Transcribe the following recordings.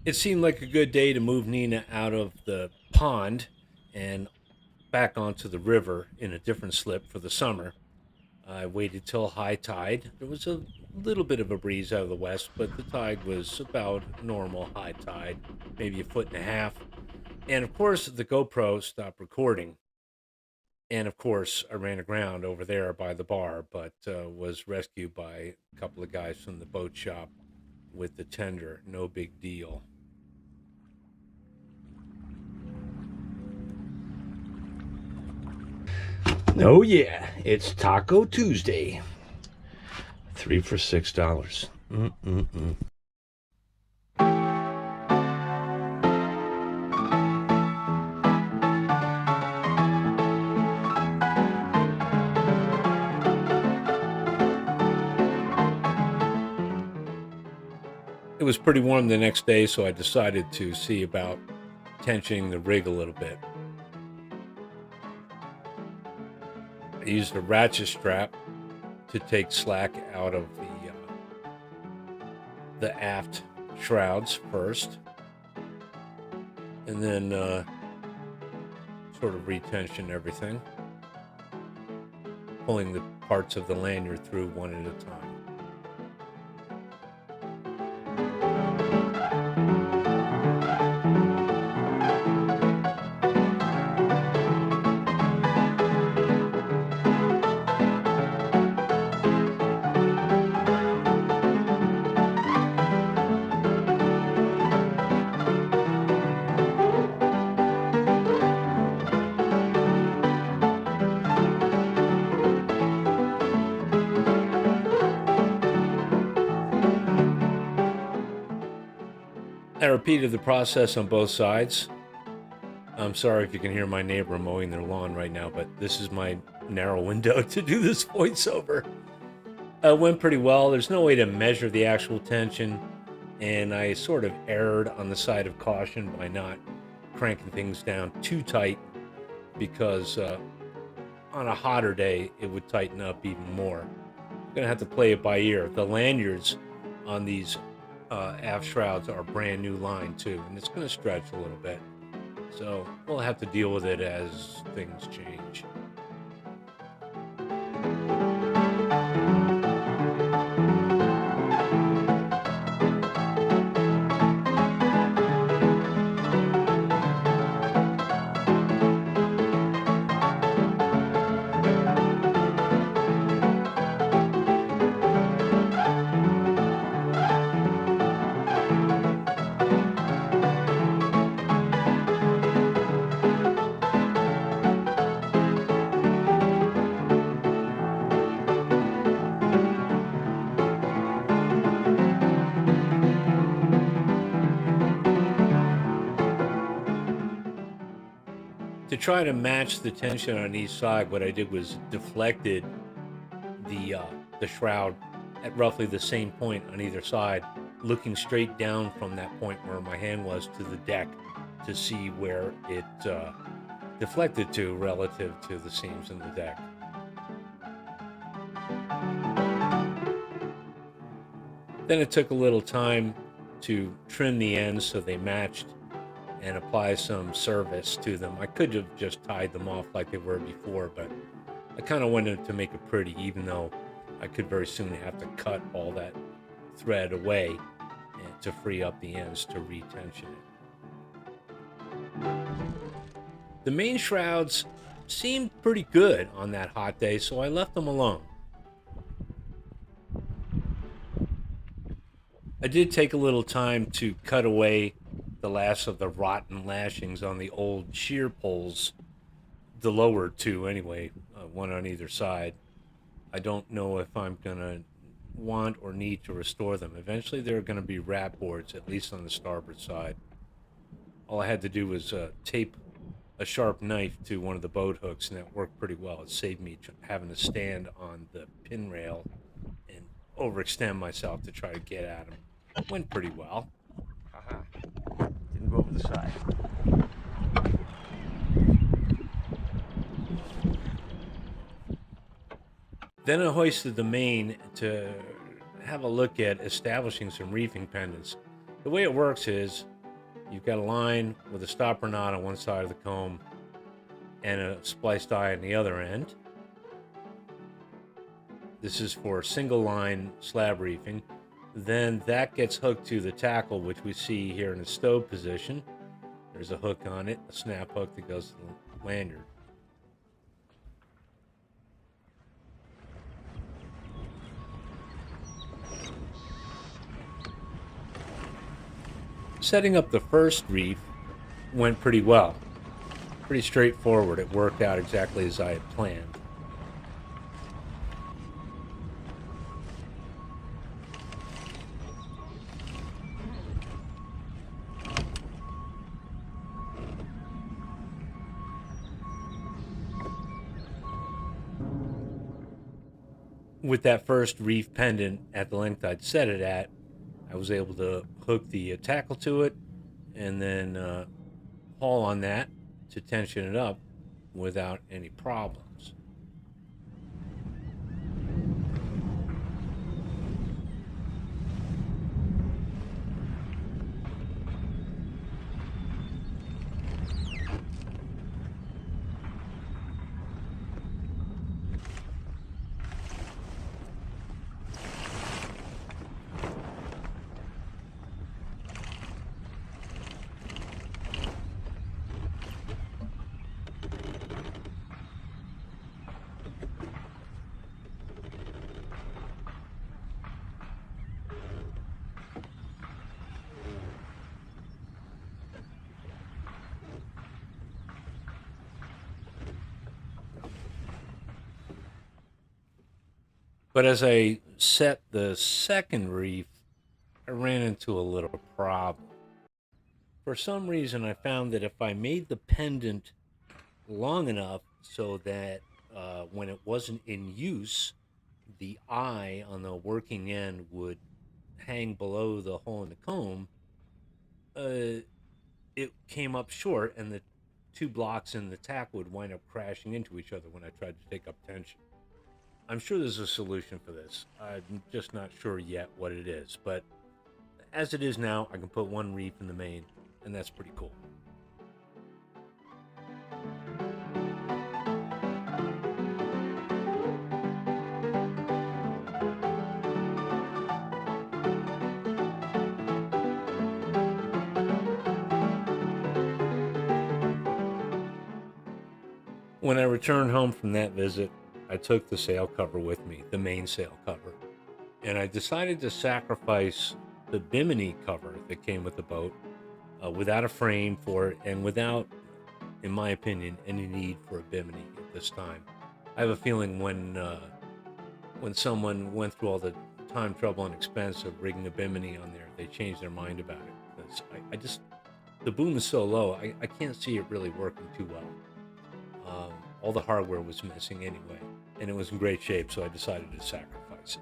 It seemed like a good day to move Nina out of the pond and back onto the river in a different slip for the summer. I waited till high tide. There was a little bit of a breeze out of the west, but the tide was about normal high tide, maybe a foot and a half. And of course, the GoPro stopped recording. And of course, I ran aground over there by the bar, but was rescued by a couple of guys from the boat shop with the tender. No big deal. Oh yeah, it's Taco Tuesday. 3 for $6. Mm-mm-mm. It was pretty warm the next day, so I decided to see about tensioning the rig a little bit. I used a ratchet strap to take slack out of the aft shrouds first, and then sort of retension everything, pulling the parts of the lanyard through one at a time. I repeated the process on both sides. I'm sorry if you can hear my neighbor mowing their lawn right now, but this is my narrow window to do this voiceover. It went pretty well. There's no way to measure the actual tension, and I sort of erred on the side of caution by not cranking things down too tight because on a hotter day it would tighten up even more. I'm gonna have to play it by ear. The lanyards on these aft shrouds are brand new line too, and it's gonna stretch a little bit. So we'll have to deal with it as things change. To try to match the tension on each side, what I did was deflected the shroud at roughly the same point on either side, looking straight down from that point where my hand was to the deck to see where it deflected to relative to the seams in the deck. Then it took a little time to trim the ends so they matched and apply some service to them. I could have just tied them off like they were before, but I kind of wanted to make it pretty, even though I could very soon have to cut all that thread away and to free up the ends to retension it. The main shrouds seemed pretty good on that hot day, so I left them alone. I did take a little time to cut away the last of the rotten lashings on the old shear poles, the lower two anyway, one on either side. I don't know if I'm going to want or need to restore them. Eventually, there are going to be wrap boards, at least on the starboard side. All I had to do was tape a sharp knife to one of the boat hooks, and that worked pretty well. It saved me having to stand on the pin rail and overextend myself to try to get at them. Went pretty well. Haha. Didn't go over the side. Then I hoisted the main to have a look at establishing some reefing pendants. The way it works is You've got a line with a stopper knot on one side of the comb and a spliced eye on the other end. This is for single line slab reefing. Then that gets hooked to the tackle, which we see here in the stove position. There's a hook on it, a snap hook that goes to the lanyard. Setting up the first reef went pretty well. Pretty straightforward. It worked out exactly as I had planned. With that first reef pendant at the length I'd set it at, I was able to hook the tackle to it and then haul on that to tension it up without any problems. But as I set the second reef, I ran into a little problem. For some reason, I found that if I made the pendant long enough so that when it wasn't in use, the eye on the working end would hang below the hole in the comb, uh, it came up short, and the two blocks in the tack would wind up crashing into each other when I tried to take up tension. I'm sure there's a solution for this. I'm just not sure yet what it is, but as it is now, I can put one reef in the main, and that's pretty cool. When I returned home from that visit, I took the sail cover with me, the mainsail cover, and I decided to sacrifice the bimini cover that came with the boat without a frame for it and without, in my opinion, any need for a bimini at this time. I have a feeling when someone went through all the time, trouble, and expense of rigging a bimini on there, they changed their mind about it. Because I just, the boom is so low, I can't see it really working too well. All the hardware was missing anyway, and it was in great shape, so I decided to sacrifice it.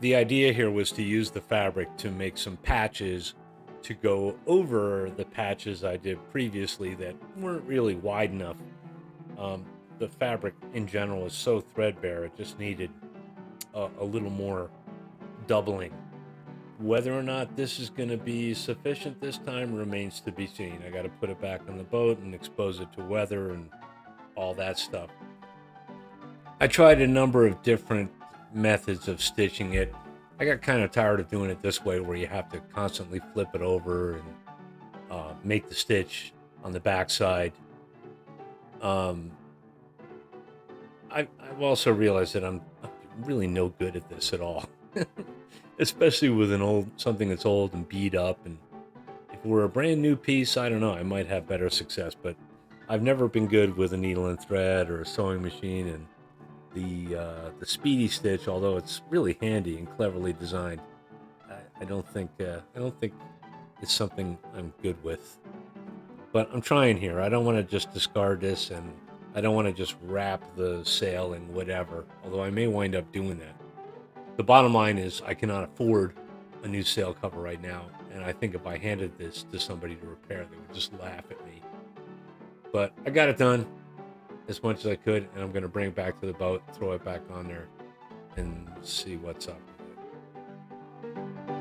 The idea here was to use the fabric to make some patches to go over the patches I did previously that weren't really wide enough. The fabric in general is so threadbare, it just needed a little more doubling. Whether or not this is going to be sufficient this time remains to be seen. I got to put it back on the boat and expose it to weather and all that stuff. I tried a number of different methods of stitching it. I got kind of tired of doing it this way, where you have to constantly flip it over and make the stitch on the backside. I've also realized that I'm really no good at this at all, especially with something that's old and beat up. And if it were a brand new piece, I don't know, I might have better success. But I've never been good with a needle and thread or a sewing machine, and the speedy stitch, although it's really handy and cleverly designed, I don't think it's something I'm good with. But I'm trying here. I don't want to just discard this, and I don't want to just wrap the sail in whatever, although I may wind up doing that. The bottom line is I cannot afford a new sail cover right now, and I think if I handed this to somebody to repair, they would just laugh at me. But I got it done as much as I could, and I'm going to bring it back to the boat, throw it back on there, and see what's up with it.